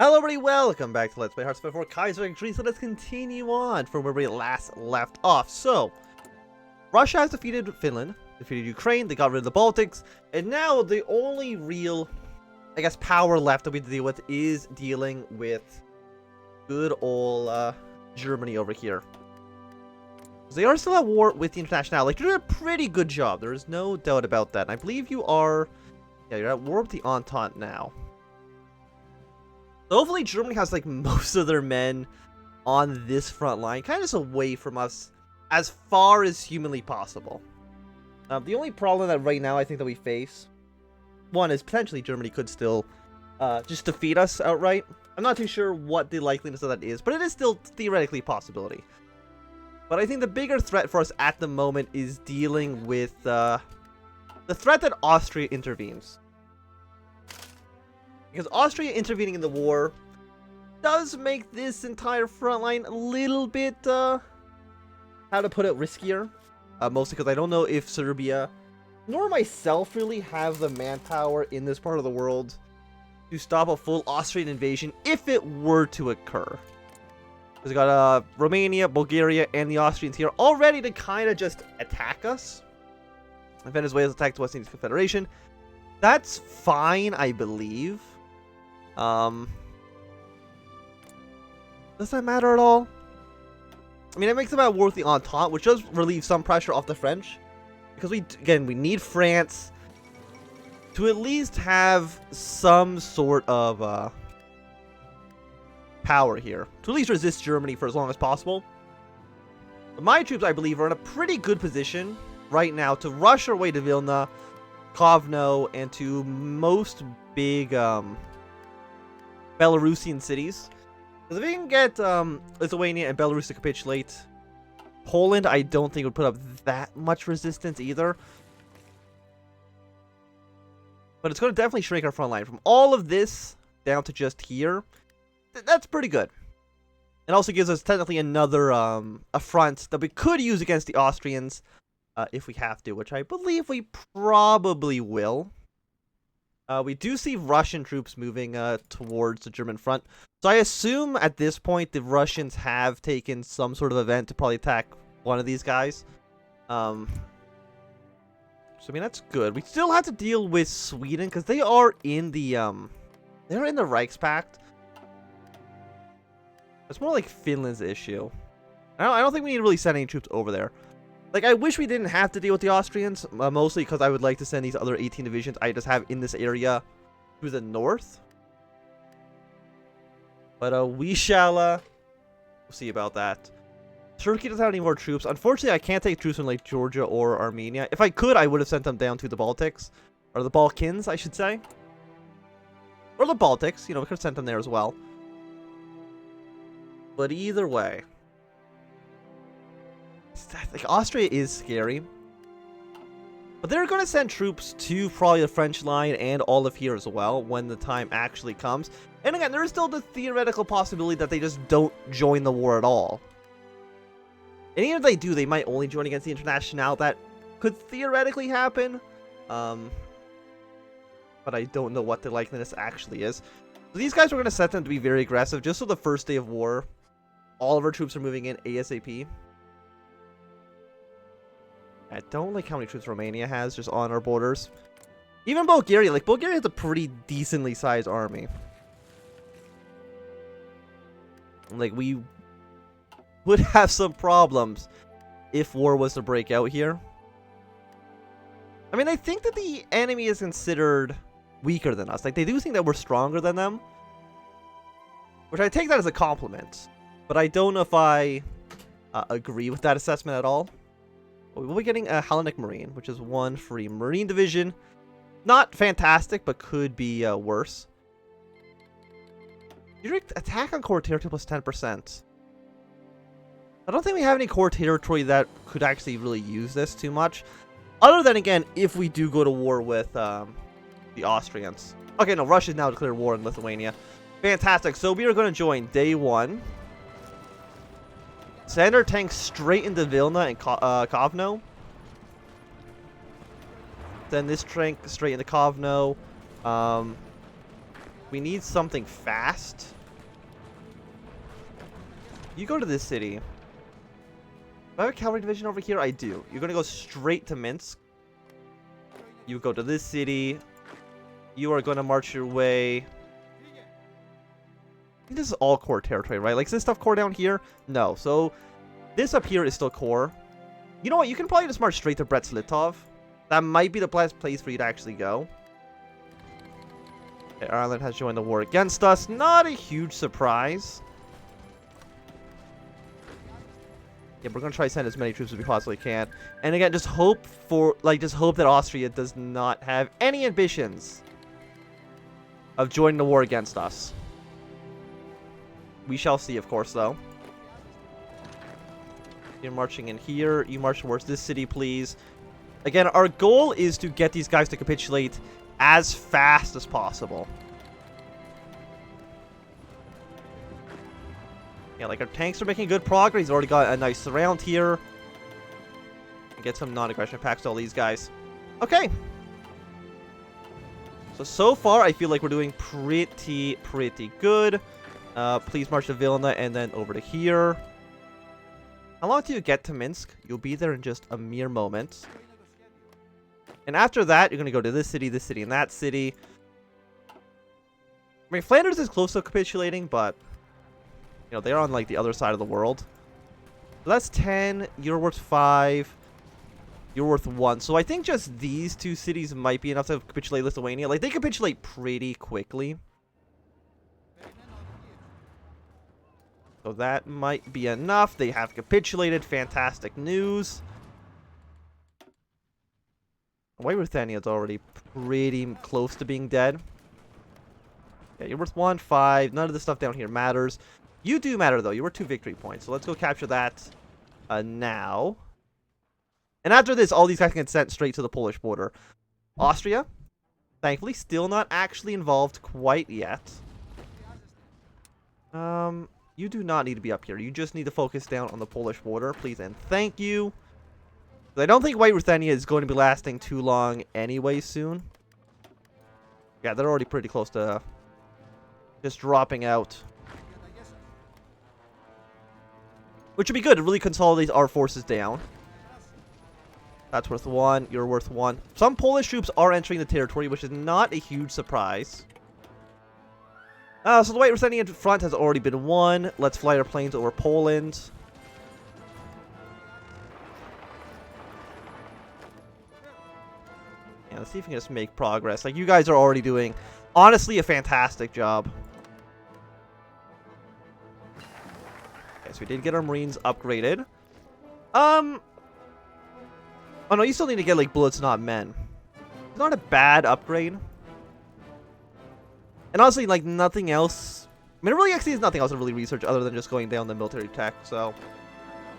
Hello everybody, welcome back to Let's Play Hearts of Iron IV Kaiserreich. So let's continue on from where we last left off. So, Russia has defeated Finland, defeated Ukraine, they got rid of the Baltics, and now the only real, I guess, power left that we have to deal with is dealing with good old Germany over here. So they are still at war with the International. Like, they're doing a pretty good job, there is no doubt about that. And I believe you are, yeah, you're at war with the Entente now. So hopefully Germany has like most of their men on this front line, kind of just away from us as far as humanly possible. The only problem that right now I think that we face, one is potentially Germany could still just defeat us outright. I'm not too sure what the likeliness of that is, but it is still theoretically a possibility. But I think the bigger threat for us at the moment is dealing with the threat that Austria intervenes. Because Austria intervening in the war does make this entire front line a little bit, how to put it, riskier. Mostly because I don't know if Serbia, nor myself really, have the manpower in this part of the world to stop a full Austrian invasion if it were to occur. Because we got Romania, Bulgaria, and the Austrians here all ready to kind of just attack us. And Venezuela's attacked the West Indies Confederation. That's fine, I believe. Does that matter at all? I mean, it makes it about war with the Entente, which does relieve some pressure off the French. Because we need France to at least have some sort of power here. To at least resist Germany for as long as possible. But my troops, I believe, are in a pretty good position right now to rush our way to Vilna, Kovno, and to most big Belarusian cities. Because if we can get Lithuania and Belarus to capitulate, Poland I don't think would put up that much resistance either. But it's going to definitely shrink our front line. From all of this down to just here, that's pretty good. It also gives us technically another a front that we could use against the Austrians if we have to, which I believe we probably will. We do see Russian troops moving towards the German front. So I assume at this point the Russians have taken some sort of event to probably attack one of these guys. So I mean, that's good. We still have to deal with Sweden because they are in the Reichspakt. It's more like Finland's issue. I don't think we need to really send any troops over there. Like, I wish we didn't have to deal with the Austrians, mostly because I would like to send these other 18 divisions I just have in this area to the north. But we shall we'll see about that. Turkey doesn't have any more troops. Unfortunately, I can't take troops from like Georgia or Armenia. If I could, I would have sent them down to the Baltics. Or the Balkans, I should say. Or the Baltics, you know, we could have sent them there as well. But either way, like, Austria is scary. But they're going to send troops to probably the French line and all of here as well when the time actually comes. And again, there is still the theoretical possibility that they just don't join the war at all. And even if they do, they might only join against the International. That could theoretically happen. But I don't know what the likeliness actually is. So these guys are going to set them to be very aggressive just so the first day of war, all of our troops are moving in ASAP. I don't like how many troops Romania has just on our borders. Even Bulgaria. Like, Bulgaria has a pretty decently sized army. Like, we would have some problems if war was to break out here. I mean, I think that the enemy is considered weaker than us. Like, they do think that we're stronger than them. Which I take that as a compliment. But I don't know if I agree with that assessment at all. We'll be getting a Hellenic Marine, which is one free Marine division. Not fantastic, but could be worse. Direct attack on core territory plus 10%. I don't think we have any core territory that could actually really use this too much. Other than, again, if we do go to war with the Austrians. Okay, no, Russia's now declared war in Lithuania. Fantastic. So we are going to join day 1. Send our tanks straight into Vilna and Kovno. Send this tank straight into Kovno. We need something fast. You go to this city. Do I have a cavalry division over here? I do. You're going to go straight to Minsk. You go to this city. You are going to march your way. I think this is all core territory, right? Like, is this stuff core down here? No. So, this up here is still core. You know what? You can probably just march straight to Brest-Litov. That might be the best place for you to actually go. Okay, Ireland has joined the war against us. Not a huge surprise. Yeah, we're going to try to send as many troops as we possibly can. And again, just hope that Austria does not have any ambitions of joining the war against us. We shall see, of course, though. You're marching in here. You march towards this city, please. Again, our goal is to get these guys to capitulate as fast as possible. Yeah, like our tanks are making good progress. He's already got a nice surround here. Get some non-aggression packs to all these guys. Okay. So far, I feel like we're doing pretty good. Please march to Vilna and then over to here. How long do you get to Minsk? You'll be there in just a mere moment. And after that, you're going to go to this city, and that city. I mean, Flanders is close to capitulating, but, you know, they're on, like, the other side of the world. So that's 10. You're worth 5. You're worth 1. So I think just these two cities might be enough to capitulate Lithuania. Like, they capitulate pretty quickly. So that might be enough. They have capitulated. Fantastic news. White Ruthenia is already pretty close to being dead. Yeah, you're worth 1, 5. None of this stuff down here matters. You do matter, though. You were 2 victory points. So let's go capture that now. And after this, all these guys can get sent straight to the Polish border. Austria, thankfully, still not actually involved quite yet. You do not need to be up here. You just need to focus down on the Polish border, please and thank you. I don't think White Ruthenia is going to be lasting too long anyway soon. Yeah, they're already pretty close to just dropping out. Which would be good. It really consolidates our forces down. That's worth 1. You're worth 1. Some Polish troops are entering the territory, which is not a huge surprise. So the White Ruthenian front has already been won. Let's fly our planes over Poland. Yeah, let's see if we can just make progress. Like, you guys are already doing, honestly, a fantastic job. Okay, so we did get our Marines upgraded. Oh no, you still need to get, like, bullets, not men. It's not a bad upgrade. And honestly, like, nothing else. I mean, it really actually is nothing else to really research other than just going down the military tech, so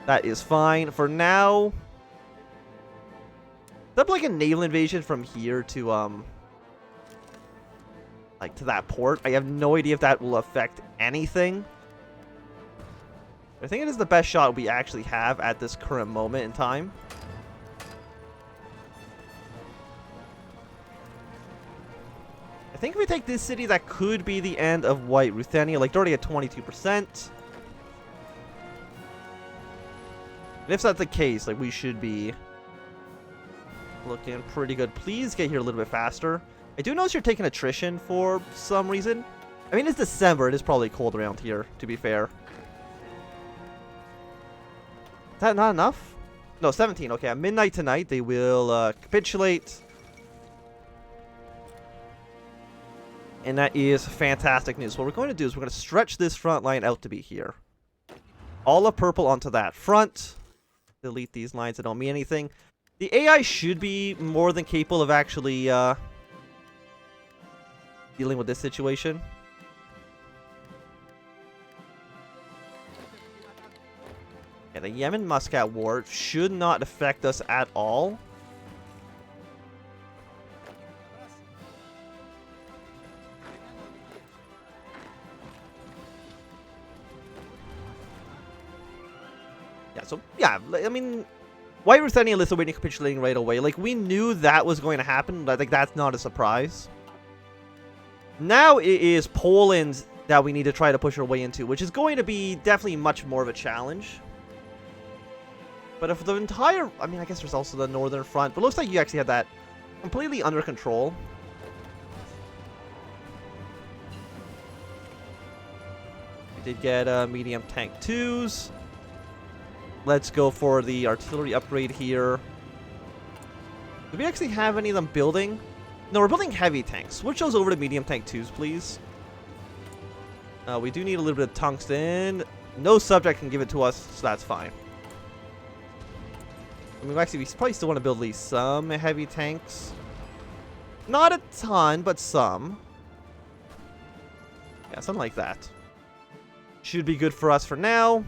that is fine. For now, set up, like, a naval invasion from here to, like, to that port. I have no idea if that will affect anything. I think it is the best shot we actually have at this current moment in time. I think if we take this city, that could be the end of White Ruthenia. Like, they're already at 22%. And if that's the case, like, we should be looking pretty good. Please get here a little bit faster. I do notice you're taking attrition for some reason. I mean, it's December. It is probably cold around here, to be fair. Is that not enough? No, 17. Okay, at midnight tonight, they will capitulate. And that is fantastic news. What we're going to do is we're going to stretch this front line out to be here. All of purple onto that front. Delete these lines that don't mean anything. The AI should be more than capable of actually dealing with this situation. Yeah, the Yemen-Muscat war should not affect us at all. So, yeah, I mean, White Ruthenia and Lithuania capitulating right away. Like, we knew that was going to happen. Like, that's not a surprise. Now it is Poland that we need to try to push our way into, which is going to be definitely much more of a challenge. But if the entire... I mean, I guess there's also the northern front, but it looks like you actually have that completely under control. We did get medium tank 2s. Let's go for the artillery upgrade here. Do we actually have any of them building? No, we're building heavy tanks. Switch those over to medium tank 2s, please. We do need a little bit of tungsten. No subject can give it to us, so that's fine. I mean, actually, we probably still want to build at least some heavy tanks. Not a ton, but some. Yeah, something like that. Should be good for us for now.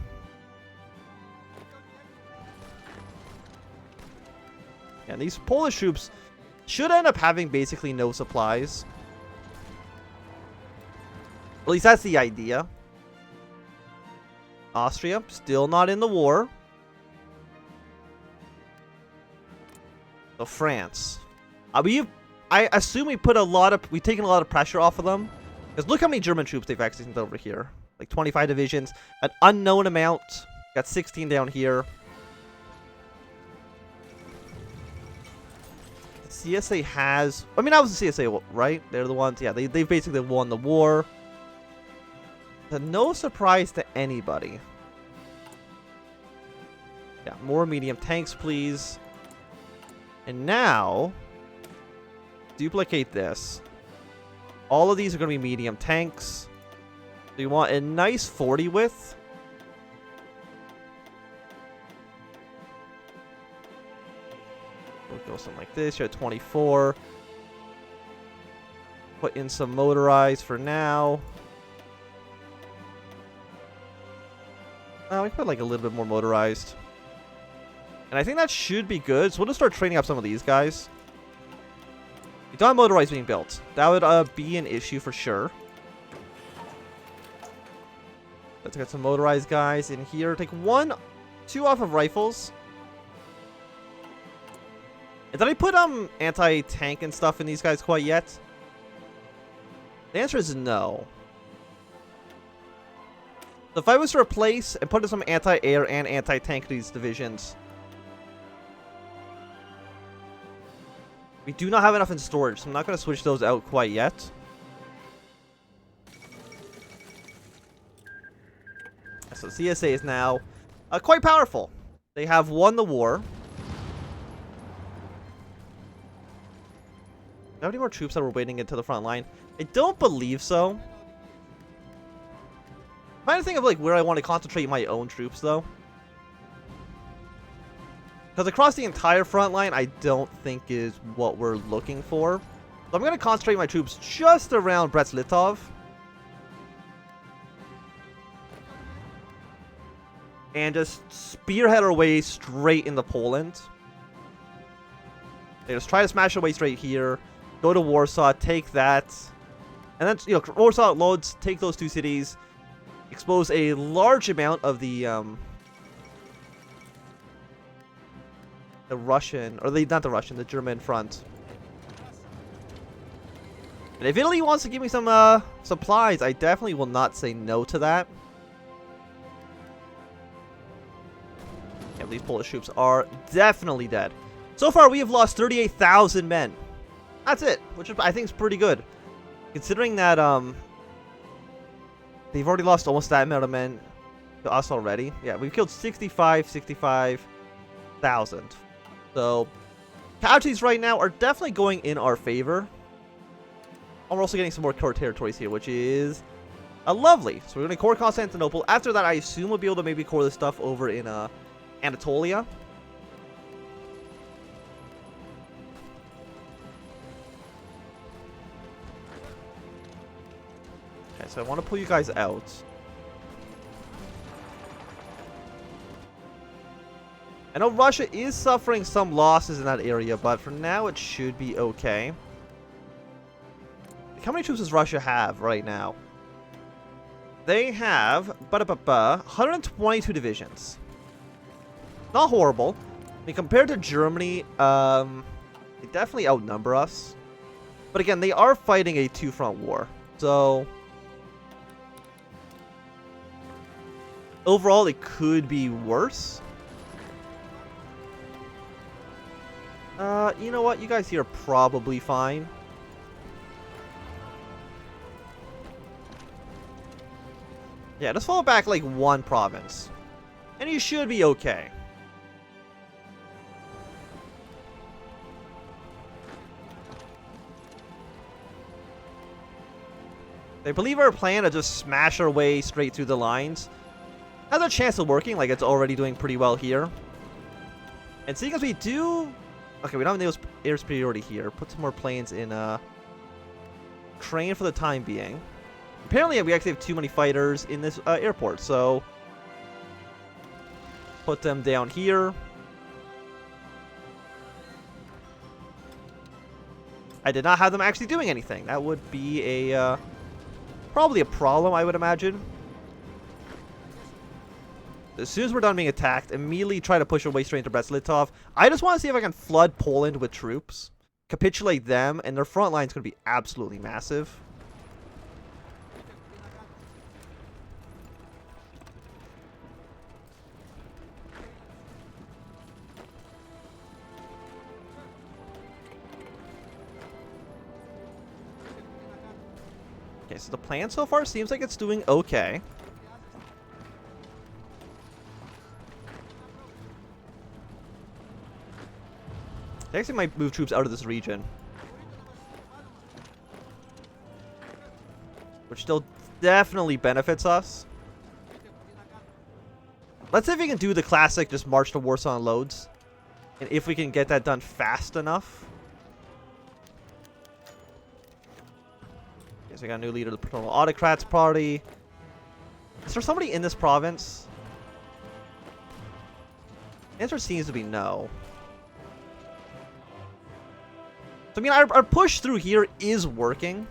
Yeah, and these Polish troops should end up having basically no supplies. At least that's the idea. Austria, still not in the war. So France. I assume we've taken a lot of pressure off of them. Because look how many German troops they've actually sent over here. Like 25 divisions. An unknown amount. Got 16 down here. CSA has... I mean, that was the CSA, right? They're the ones... Yeah, they've basically won the war. To no surprise to anybody. Yeah, more medium tanks, please. And now... duplicate this. All of these are going to be medium tanks. So you want a nice 40 width. We'll go something like this. You're at 24. Put in some motorized for now. We can put like a little bit more motorized. And I think that should be good. So we'll just start training up some of these guys. We don't have motorized being built. That would be an issue for sure. Let's get some motorized guys in here. Take 2 off of rifles. And did I put anti-tank and stuff in these guys quite yet? The answer is no. So if I was to replace and put in some anti-air and anti-tank in these divisions, we do not have enough in storage, so I'm not going to switch those out quite yet. So CSA is now quite powerful. They have won the war. Do I have any more troops that were waiting into the front line? I don't believe so. I'm trying to think of like where I want to concentrate my own troops though. Because across the entire front line, I don't think is what we're looking for. So I'm going to concentrate my troops just around Brest-Litov. And just spearhead our way straight into Poland. They just try to smash our way straight here. Go to Warsaw, take that. And then, you know, Warsaw loads, take those 2 cities. Expose a large amount of the Russian, or not the Russian, the German front. And if Italy wants to give me some supplies, I definitely will not say no to that. Yeah, these Polish troops are definitely dead. So far, we have lost 38,000 men. That's it, which I think is pretty good. Considering that they've already lost almost that amount of men to us already. Yeah, we've killed 65,000. So, casualties right now are definitely going in our favor. And we're also getting some more core territories here, which is lovely. So we're going to core Constantinople. After that, I assume we'll be able to maybe core this stuff over in Anatolia. Okay, so I want to pull you guys out. I know Russia is suffering some losses in that area, but for now it should be okay. How many troops does Russia have right now? They have 122 divisions. Not horrible. I mean, compared to Germany, they definitely outnumber us. But again, they are fighting a 2-front war. So overall, it could be worse. You know what? You guys here are probably fine. Yeah, just fall back like one province. And you should be okay. I believe our plan to just smash our way straight through the lines has a chance of working, like it's already doing pretty well here. And seeing as we do... Okay, we don't have air superiority here. Put some more planes in train for the time being. Apparently, we actually have too many fighters in this airport, so... Put them down here. I did not have them actually doing anything. That would be a... probably a problem, I would imagine. As soon as we're done being attacked, immediately try to push our way straight into Brest-Litov. I just want to see if I can flood Poland with troops, capitulate them, and their front line's going to be absolutely massive. Okay, so the plan so far seems like it's doing okay. They actually might move troops out of this region, which still definitely benefits us. Let's see if we can do the classic just march to Warsaw and loads, and if we can get that done fast enough. Okay, so we got a new leader of the Paternal Autocrats Party. Is there somebody in this province? The answer seems to be no. So, I mean, our push through here is working.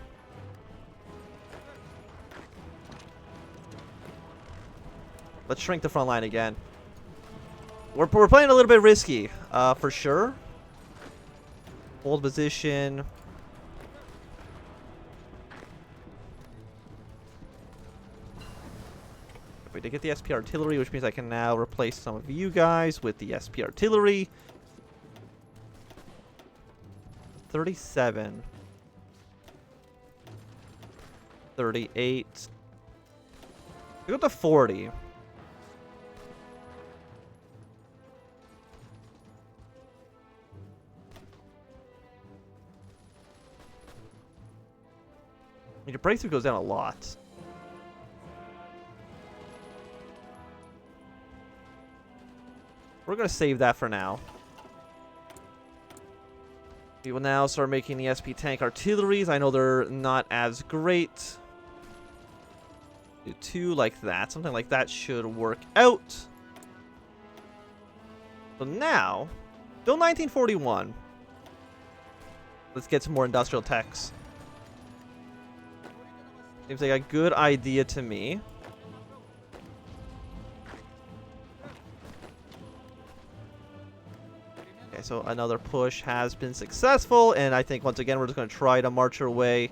Let's shrink the front line again. We're playing a little bit risky, for sure. Hold position. We did get the SP artillery, which means I can now replace some of you guys with the SP artillery. 37. 38. We go to 40. Your breakthrough goes down a lot. We're going to save that for now. We will now start making the SP tank artilleries. I know they're not as great. Do two like that. Something like that should work out. So now, still 1941. Let's get some more industrial techs. Seems like a good idea to me. Okay, so another push has been successful, and I think once again we're just going to try to march our way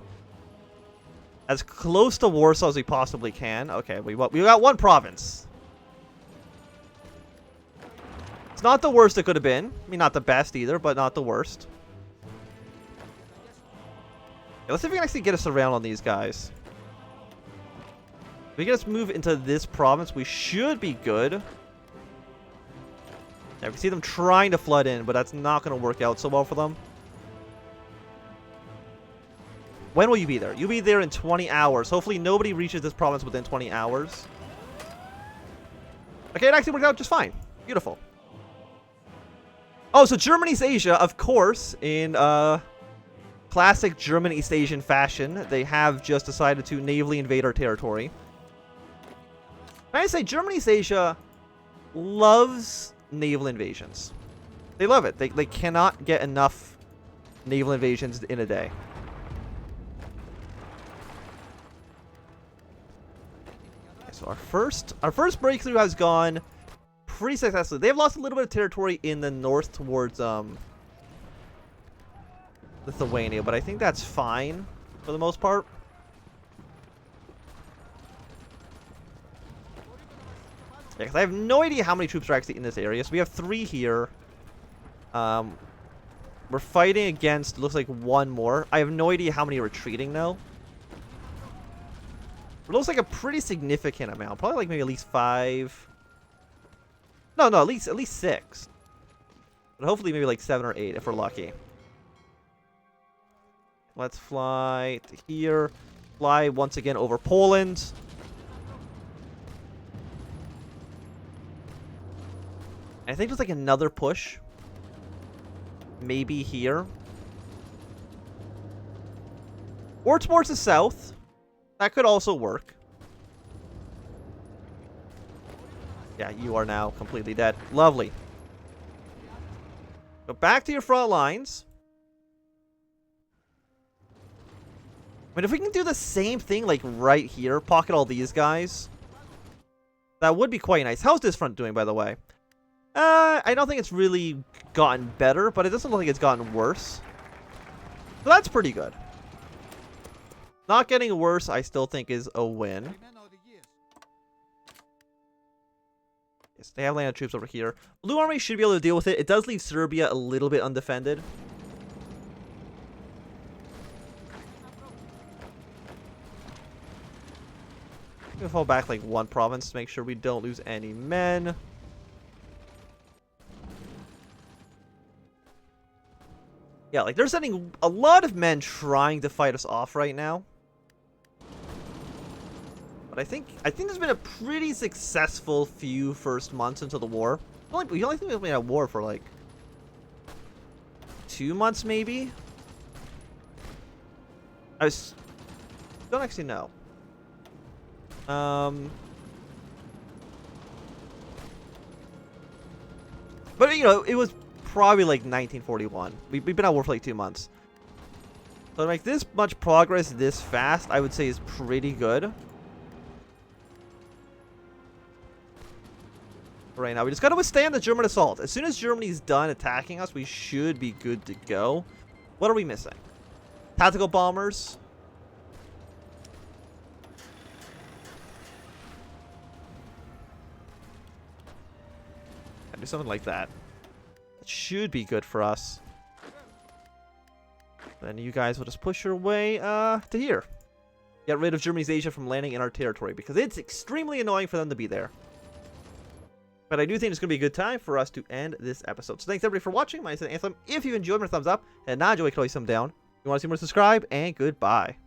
as close to Warsaw as we possibly can. Okay, we got one province. It's not the worst it could have been. I mean, not the best either, but not the worst. Okay, let's see if we can actually get us around on these guys. If we can just move into this province, we should be good. Yeah, we can see them trying to flood in, but that's not going to work out so well for them. When will you be there? You'll be there in 20 hours. Hopefully nobody reaches this province within 20 hours. Okay, it actually worked out just fine. Beautiful. Oh, so Germany's Asia, of course, in classic German East Asian fashion, they have just decided to navally invade our territory. Can I say Germany's Asia loves naval invasions. They love it. They cannot get enough naval invasions in a day. Okay, so our first breakthrough has gone pretty successfully. They've lost a little bit of territory in the north towards Lithuania, but I think that's fine for the most part. Yeah, 'cause I have no idea how many troops are actually in this area. So we have 3 here. We're fighting against, looks like 1 more. I have no idea how many are retreating now. It looks like a pretty significant amount. Probably like maybe at least 5. No, at least 6. But hopefully maybe like 7 or 8 if we're lucky. Let's fly to here. Fly once again over Poland. I think there's like another push. Maybe here. Or towards the south. That could also work. Yeah, you are now completely dead. Lovely. Go back to your front lines. I mean, if we can do the same thing, like right here, pocket all these guys, that would be quite nice. How's this front doing, by the way? I don't think it's really gotten better, but it doesn't look like it's gotten worse. So that's pretty good. Not getting worse, I still think, is a win. Yes, they have landed troops over here. Blue Army should be able to deal with it. It does leave Serbia a little bit undefended. I'm gonna fall back like 1 province to make sure we don't lose any men. Yeah, like they're sending a lot of men trying to fight us off right now. But I think there's been a pretty successful few first months into the war. We only think we've been at war for like 2 months, maybe. Don't actually know. But you know, it was probably like 1941. We've been at war for like 2 months. So to make this much progress this fast, I would say is pretty good. Right now, we just gotta withstand the German assault. As soon as Germany's done attacking us, we should be good to go. What are we missing? Tactical bombers. Do something like that. It should be good for us. Then you guys will just push your way to here. Get rid of Germany's Asia from landing in our territory, because it's extremely annoying for them to be there. But I do think it's going to be a good time for us to end this episode. So thanks everybody for watching. My name is Anthem. If you enjoyed, give me a thumbs up. And not enjoy, you can always thumb down. If you want to see more, subscribe. And goodbye.